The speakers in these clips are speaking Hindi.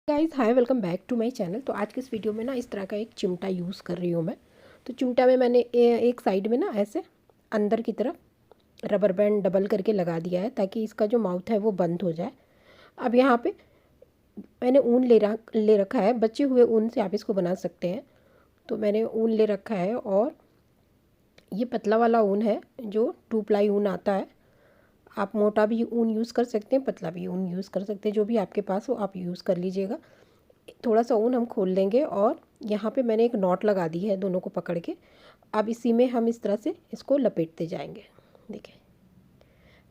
Guys hi welcome back to my channel. तो आज के इस वीडियो में ना इस तरह का एक चिमटा यूज़ कर रही हूँ मैं। तो चिमटा में मैंने एक साइड में ना ऐसे अंदर की तरफ रबर बैंड डबल करके लगा दिया है ताकि इसका जो माउथ है वो बंद हो जाए। अब यहाँ पे मैंने ऊन ले रखा है, बचे हुए ऊन से आप इसको बना सकते हैं। तो मैंने ऊन ले रखा है और ये पतला वाला ऊन है जो 2 प्लाई ऊन आता है। आप मोटा भी ऊन यूज़ कर सकते हैं, पतला भी ऊन यूज़ कर सकते हैं, जो भी आपके पास हो आप यूज़ कर लीजिएगा। थोड़ा सा ऊन हम खोल लेंगे और यहाँ पे मैंने एक नॉट लगा दी है दोनों को पकड़ के। अब इसी में हम इस तरह से इसको लपेटते जाएंगे। देखिए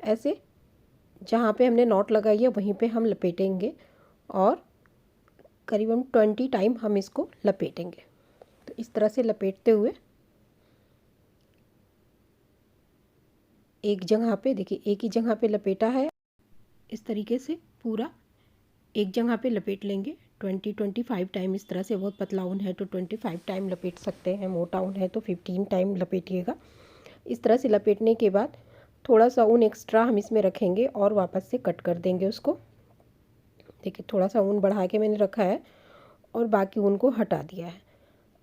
ऐसे जहाँ पे हमने नॉट लगाई है वहीं पे हम लपेटेंगे और करीबन 20 टाइम हम इसको लपेटेंगे। तो इस तरह से लपेटते हुए एक जगह पे देखिए, एक ही जगह पे लपेटा है। इस तरीके से पूरा एक जगह पे लपेट लेंगे 20-25 टाइम। इस तरह से बहुत पतला ऊन है तो 25 टाइम लपेट सकते हैं, मोटा ऊन है तो 15 टाइम लपेटिएगा। इस तरह से लपेटने के बाद थोड़ा सा ऊन एक्स्ट्रा हम इसमें रखेंगे और वापस से कट कर देंगे उसको। देखिए थोड़ा सा ऊन बढ़ा के मैंने रखा है और बाकी ऊन को हटा दिया है।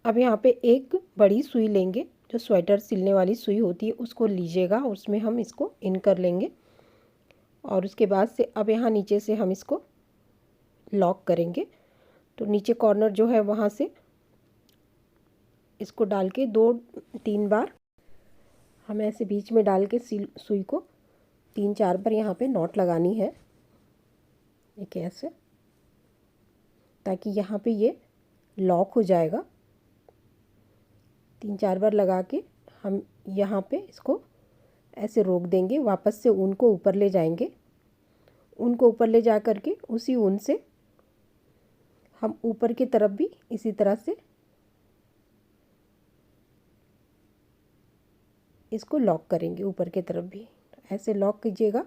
अब यहाँ पे एक बड़ी सुई लेंगे, जो स्वेटर सिलने वाली सुई होती है उसको लीजिएगा, उसमें हम इसको इन कर लेंगे और उसके बाद से अब यहाँ नीचे से हम इसको लॉक करेंगे। तो नीचे कॉर्नर जो है वहाँ से इसको डाल के 2-3 बार हमें ऐसे बीच में डाल के सुई को 3-4 बार यहाँ पे नॉट लगानी है। देखिए ऐसे, ताकि यहाँ पे ये लॉक हो जाएगा। 3-4 बार लगा के हम यहाँ पे इसको ऐसे रोक देंगे। वापस से ऊन को ऊपर ले जाएंगे। ऊन को ऊपर ले जा कर के उसी ऊन से हम ऊपर की तरफ भी इसी तरह से इसको लॉक करेंगे, ऊपर की तरफ भी ऐसे लॉक कीजिएगा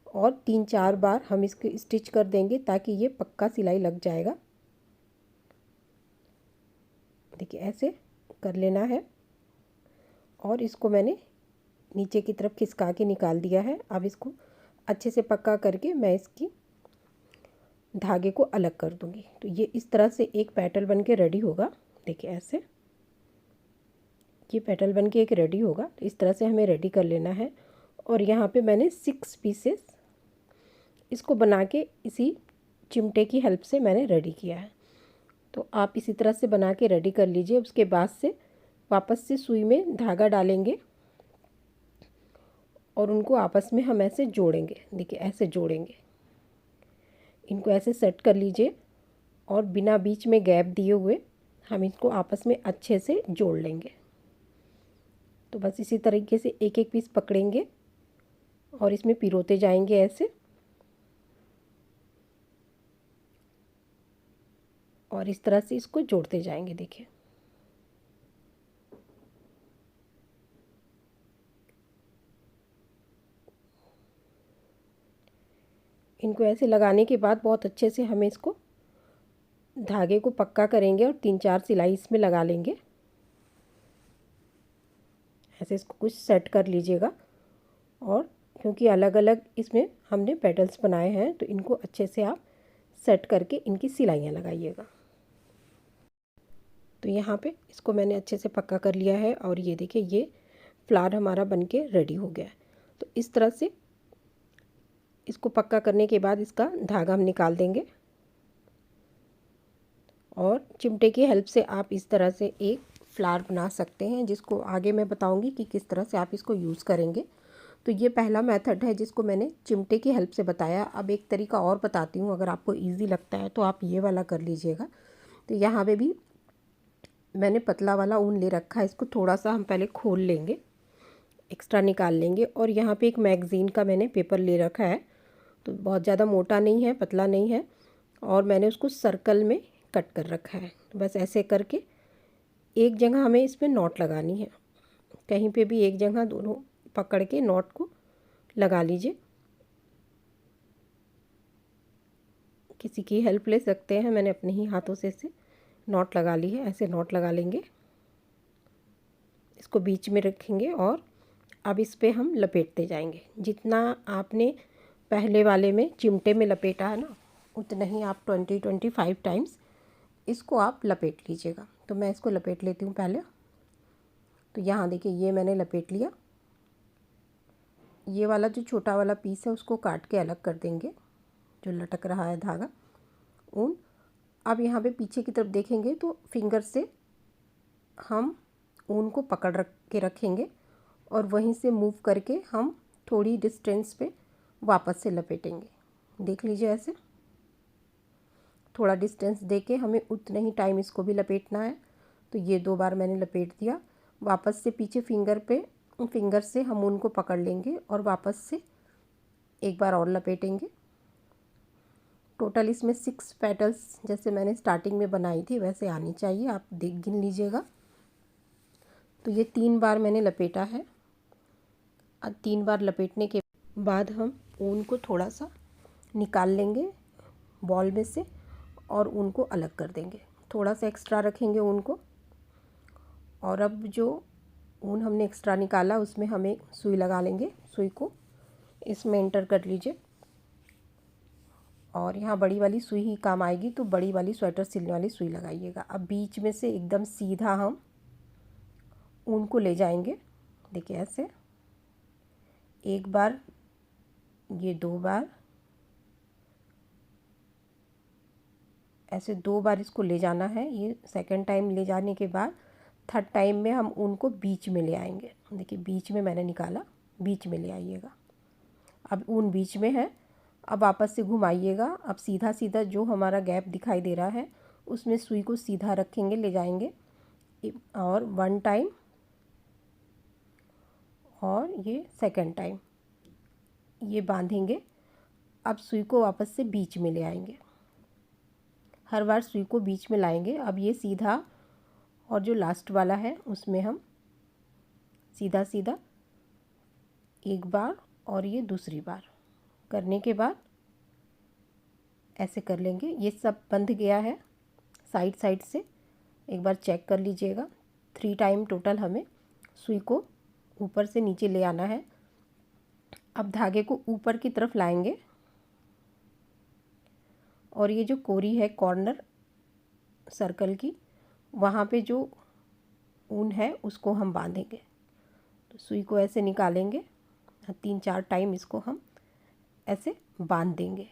और 3-4 बार हम इसको स्टिच कर देंगे ताकि ये पक्का सिलाई लग जाएगा। देखिए ऐसे कर लेना है और इसको मैंने नीचे की तरफ खिसका के निकाल दिया है। अब इसको अच्छे से पक्का करके मैं इसकी धागे को अलग कर दूंगी। तो ये इस तरह से एक पेटल बन के रेडी होगा। देखिए ऐसे ये पेटल बन के एक रेडी होगा। तो इस तरह से हमें रेडी कर लेना है। और यहाँ पे मैंने 6 पीसेस इसको बना के इसी चिमटे की हेल्प से मैंने रेडी किया है। तो आप इसी तरह से बना के रेडी कर लीजिए। उसके बाद से वापस से सुई में धागा डालेंगे और उनको आपस में हम ऐसे जोड़ेंगे। देखिए ऐसे जोड़ेंगे, इनको ऐसे सेट कर लीजिए और बिना बीच में गैप दिए हुए हम इसको आपस में अच्छे से जोड़ लेंगे। तो बस इसी तरीके से एक एक पीस पकड़ेंगे और इसमें पिरोते जाएंगे ऐसे, और इस तरह से इसको जोड़ते जाएंगे। देखिए इनको ऐसे लगाने के बाद बहुत अच्छे से हमें इसको धागे को पक्का करेंगे और 3-4 सिलाई इसमें लगा लेंगे। ऐसे इसको कुछ सेट कर लीजिएगा। और क्योंकि अलग अलग इसमें हमने पेटल्स बनाए हैं तो इनको अच्छे से आप सेट करके इनकी सिलाइयाँ लगाइएगा। तो यहाँ पे इसको मैंने अच्छे से पक्का कर लिया है और ये देखिए ये फ्लावर हमारा बनके रेडी हो गया है। तो इस तरह से इसको पक्का करने के बाद इसका धागा हम निकाल देंगे और चिमटे की हेल्प से आप इस तरह से एक फ्लावर बना सकते हैं, जिसको आगे मैं बताऊंगी कि किस तरह से आप इसको यूज़ करेंगे। तो ये पहला मेथड है जिसको मैंने चिमटे की हेल्प से बताया। अब एक तरीका और बताती हूँ, अगर आपको इजी लगता है तो आप ये वाला कर लीजिएगा। तो यहाँ पे भी मैंने पतला वाला ऊन ले रखा है, इसको थोड़ा सा हम पहले खोल लेंगे, एक्स्ट्रा निकाल लेंगे। और यहाँ पे एक मैगज़ीन का मैंने पेपर ले रखा है, तो बहुत ज़्यादा मोटा नहीं है, पतला नहीं है, और मैंने उसको सर्कल में कट कर रखा है। बस ऐसे करके एक जगह हमें इसमें नॉट लगानी है, कहीं पे भी एक जगह दोनों पकड़ के नॉट को लगा लीजिए। किसी की हेल्प ले सकते हैं, मैंने अपने ही हाथों से इसे नॉट लगा ली है। ऐसे नॉट लगा लेंगे, इसको बीच में रखेंगे और अब इस पे हम लपेटते जाएंगे। जितना आपने पहले वाले में चिमटे में लपेटा है ना, उतना ही आप 20-25 टाइम्स इसको आप लपेट लीजिएगा। तो मैं इसको लपेट लेती हूँ पहले। तो यहाँ देखिए ये मैंने लपेट लिया। ये वाला जो छोटा वाला पीस है उसको काट के अलग कर देंगे, जो लटक रहा है धागा ऊन। अब यहाँ पे पीछे की तरफ देखेंगे तो फिंगर से हम ऊन को पकड़ के रखेंगे और वहीं से मूव करके हम थोड़ी डिस्टेंस पे वापस से लपेटेंगे। देख लीजिए ऐसे थोड़ा डिस्टेंस देके हमें उतना ही टाइम इसको भी लपेटना है। तो ये 2 बार मैंने लपेट दिया। वापस से पीछे फिंगर से हम ऊन को पकड़ लेंगे और वापस से एक बार और लपेटेंगे। टोटल इसमें 6 पेटल्स जैसे मैंने स्टार्टिंग में बनाई थी वैसे आनी चाहिए, आप गिन लीजिएगा। तो ये 3 बार मैंने लपेटा है। 3 बार लपेटने के बाद हम ऊन को थोड़ा सा निकाल लेंगे बॉल में से और ऊन को अलग कर देंगे। थोड़ा सा एक्स्ट्रा रखेंगे ऊन को। और अब जो ऊन हमने एक्स्ट्रा निकाला उसमें हम एक सुई लगा लेंगे। सुई को इसमें एंटर कर लीजिए और यहाँ बड़ी वाली सुई ही काम आएगी, तो बड़ी वाली स्वेटर सिलने वाली सुई लगाइएगा। अब बीच में से एकदम सीधा हम ऊन को ले जाएंगे। देखिए ऐसे एक बार, ये 2 बार, ऐसे 2 बार इसको ले जाना है। ये सेकंड टाइम ले जाने के बाद थर्ड टाइम में हम उनको बीच में ले आएंगे। देखिए बीच में मैंने निकाला, बीच में ले आइएगा। अब ऊन बीच में है। अब वापस से घुमाइएगा। अब सीधा सीधा जो हमारा गैप दिखाई दे रहा है उसमें सुई को सीधा रखेंगे, ले जाएंगे और 1 टाइम और ये सेकंड टाइम ये बांधेंगे। अब सुई को वापस से बीच में ले आएंगे। हर बार सुई को बीच में लाएंगे। अब ये सीधा और जो लास्ट वाला है उसमें हम सीधा सीधा एक बार और ये दूसरी बार करने के बाद ऐसे कर लेंगे। ये सब बंध गया है साइड साइड से, एक बार चेक कर लीजिएगा। 3 टाइम टोटल हमें सुई को ऊपर से नीचे ले आना है। अब धागे को ऊपर की तरफ लाएंगे और ये जो कोरी है कॉर्नर सर्कल की, वहाँ पे जो ऊन है उसको हम बांधेंगे। तो सुई को ऐसे निकालेंगे, 3-4 टाइम इसको हम ऐसे बांध देंगे।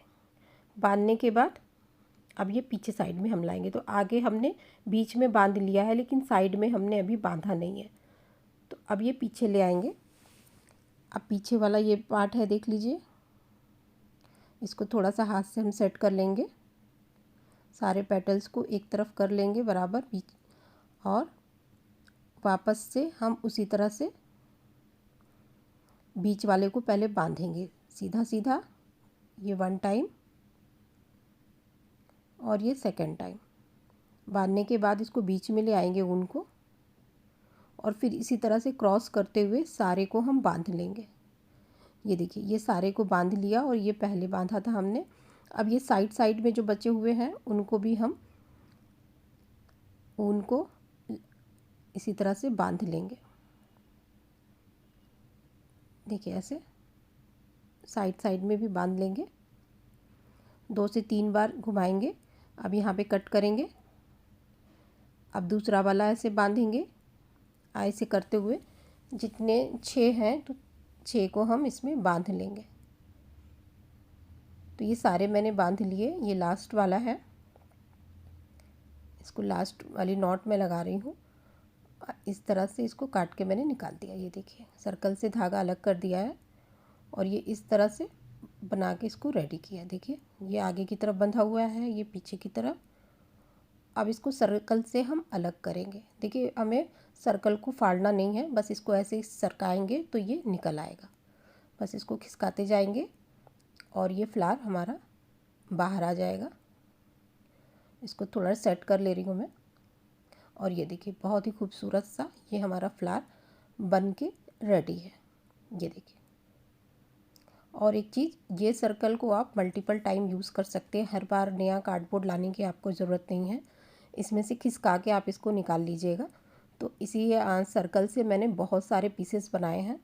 बांधने के बाद अब ये पीछे साइड में हम लाएंगे। तो आगे हमने बीच में बांध लिया है लेकिन साइड में हमने अभी बांधा नहीं है। तो अब ये पीछे ले आएंगे। अब पीछे वाला ये पार्ट है, देख लीजिए। इसको थोड़ा सा हाथ से हम सेट कर लेंगे। सारे पेटल्स को एक तरफ कर लेंगे बराबर बीच, और वापस से हम उसी तरह से बीच वाले को पहले बांधेंगे सीधा सीधा। ये 1 टाइम और ये सेकंड टाइम। बांधने के बाद इसको बीच में ले आएंगे ऊन को और फिर इसी तरह से क्रॉस करते हुए सारे को हम बांध लेंगे। ये देखिए ये सारे को बांध लिया और ये पहले बांधा था हमने। अब ये साइड साइड में जो बचे हुए हैं उनको भी हम ऊन को इसी तरह से बांध लेंगे। देखिए ऐसे साइड साइड में भी बांध लेंगे। 2 से 3 बार घुमाएंगे। अब यहाँ पे कट करेंगे। अब दूसरा वाला ऐसे बांधेंगे। ऐसे करते हुए जितने 6 हैं तो 6 को हम इसमें बांध लेंगे। तो ये सारे मैंने बांध लिए। ये लास्ट वाला है, इसको लास्ट वाली नॉट में लगा रही हूँ। इस तरह से इसको काट के मैंने निकाल दिया। ये देखिए सर्कल से धागा अलग कर दिया है और ये इस तरह से बना के इसको रेडी किया। देखिए ये आगे की तरफ बंधा हुआ है, ये पीछे की तरफ। अब इसको सर्कल से हम अलग करेंगे। देखिए हमें सर्कल को फाड़ना नहीं है, बस इसको ऐसे सरकाएंगे तो ये निकल आएगा। बस इसको खिसकाते जाएंगे और ये फ्लावर हमारा बाहर आ जाएगा। इसको थोड़ा सेट कर ले रही हूँ मैं। और ये देखिए बहुत ही खूबसूरत सा ये हमारा फ्लावर बन के रेडी है। ये देखिए। और एक चीज़, ये सर्कल को आप मल्टीपल टाइम यूज़ कर सकते हैं। हर बार नया कार्डबोर्ड लाने की आपको ज़रूरत नहीं है। इसमें से खिसका के आप इसको निकाल लीजिएगा। तो इसी सर्कल से मैंने बहुत सारे पीसेस बनाए हैं।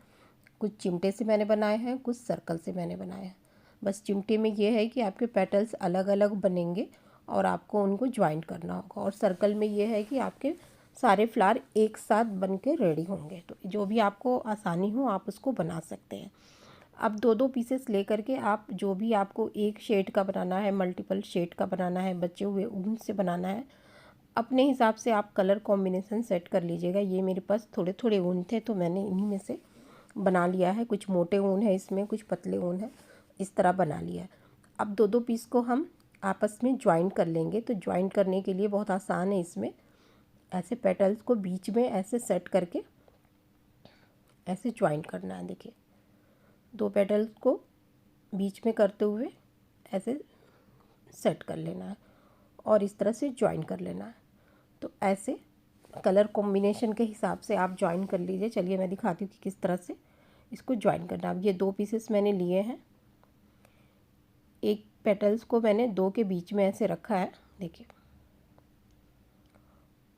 कुछ चिमटे से मैंने बनाए हैं, कुछ सर्कल से मैंने बनाए हैं। बस चिमटे में ये है कि आपके पेटल्स अलग अलग बनेंगे और आपको उनको ज्वाइंट करना होगा। और सर्कल में ये है कि आपके सारे फ्लावर एक साथ बन के रेडी होंगे। तो जो भी आपको आसानी हो आप उसको बना सकते हैं। अब दो दो पीसेस लेकर के आप जो भी आपको एक शेड का बनाना है, मल्टीपल शेड का बनाना है, बचे हुए ऊन से बनाना है, अपने हिसाब से आप कलर कॉम्बिनेशन सेट कर लीजिएगा। ये मेरे पास थोड़े थोड़े ऊन थे तो मैंने इन्हीं में से बना लिया है। कुछ मोटे ऊन है इसमें, कुछ पतले ऊन है, इस तरह बना लिया है। अब दो दो पीस को हम आपस में ज्वाइंट कर लेंगे। तो ज्वाइंट करने के लिए बहुत आसान है। इसमें ऐसे पेटल्स को बीच में ऐसे सेट करके ऐसे ज्वाइंट करना है। देखिए, दो पेटल्स को बीच में करते हुए ऐसे सेट कर लेना है और इस तरह से ज्वाइन कर लेना है। तो ऐसे कलर कॉम्बिनेशन के हिसाब से आप ज्वाइन कर लीजिए। चलिए मैं दिखाती हूँ कि किस तरह से इसको ज्वाइन करना है। अब ये दो पीसेस मैंने लिए हैं, एक पेटल्स को मैंने दो के बीच में ऐसे रखा है, देखिए,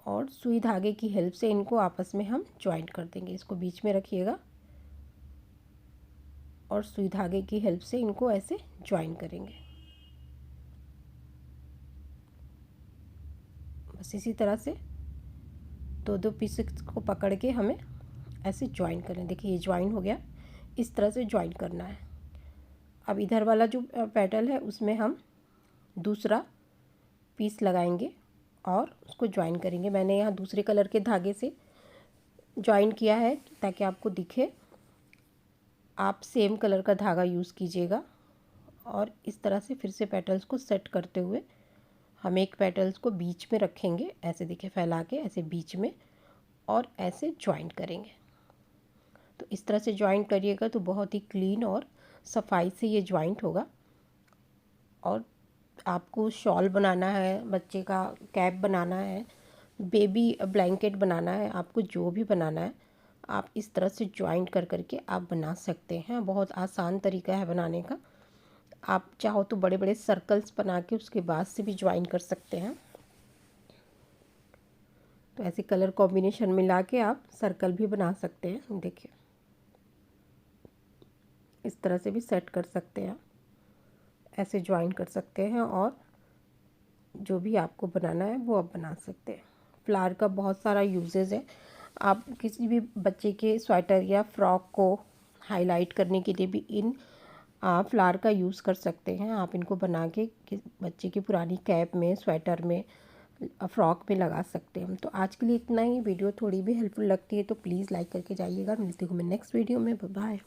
और सुई धागे की हेल्प से इनको आपस में हम ज्वाइंट कर देंगे। इसको बीच में रखिएगा और सुई धागे की हेल्प से इनको ऐसे ज्वाइन करेंगे। बस इसी तरह से दो दो पीसेस को पकड़ के हमें ऐसे ज्वाइन करें। देखिए ये ज्वाइन हो गया, इस तरह से ज्वाइन करना है। अब इधर वाला जो पेटल है उसमें हम दूसरा पीस लगाएंगे और उसको ज्वाइन करेंगे। मैंने यहाँ दूसरे कलर के धागे से ज्वाइन किया है ताकि आपको दिखे। आप सेम कलर का धागा यूज़ कीजिएगा और इस तरह से फिर से पेटल्स को सेट करते हुए हम एक पेटल्स को बीच में रखेंगे, ऐसे देखिए फैला के ऐसे बीच में, और ऐसे ज्वाइंट करेंगे। तो इस तरह से ज्वाइंट करिएगा तो बहुत ही क्लीन और सफाई से ये ज्वाइंट होगा। और आपको शॉल बनाना है, बच्चे का कैप बनाना है, बेबी ब्लैंकेट बनाना है, आपको जो भी बनाना है आप इस तरह से ज्वाइंट कर करके आप बना सकते हैं। बहुत आसान तरीका है बनाने का। आप चाहो तो बड़े बड़े सर्कल्स बना के उसके बाद से भी ज्वाइन कर सकते हैं। तो ऐसे कलर कॉम्बिनेशन मिला के आप सर्कल भी बना सकते हैं। देखिए इस तरह से भी सेट कर सकते हैं, ऐसे ज्वाइन कर सकते हैं और जो भी आपको बनाना है वो आप बना सकते हैं। फ्लावर का बहुत सारा यूजेस है। आप किसी भी बच्चे के स्वेटर या फ्रॉक को हाईलाइट करने के लिए भी इन फ्लावर का यूज़ कर सकते हैं। आप इनको बना के बच्चे की पुरानी कैप में, स्वेटर में, फ्रॉक में लगा सकते हैं। तो आज के लिए इतना ही। वीडियो थोड़ी भी हेल्पफुल लगती है तो प्लीज़ लाइक करके जाइएगा। मिलती हूँ मैं नेक्स्ट वीडियो में। बाय।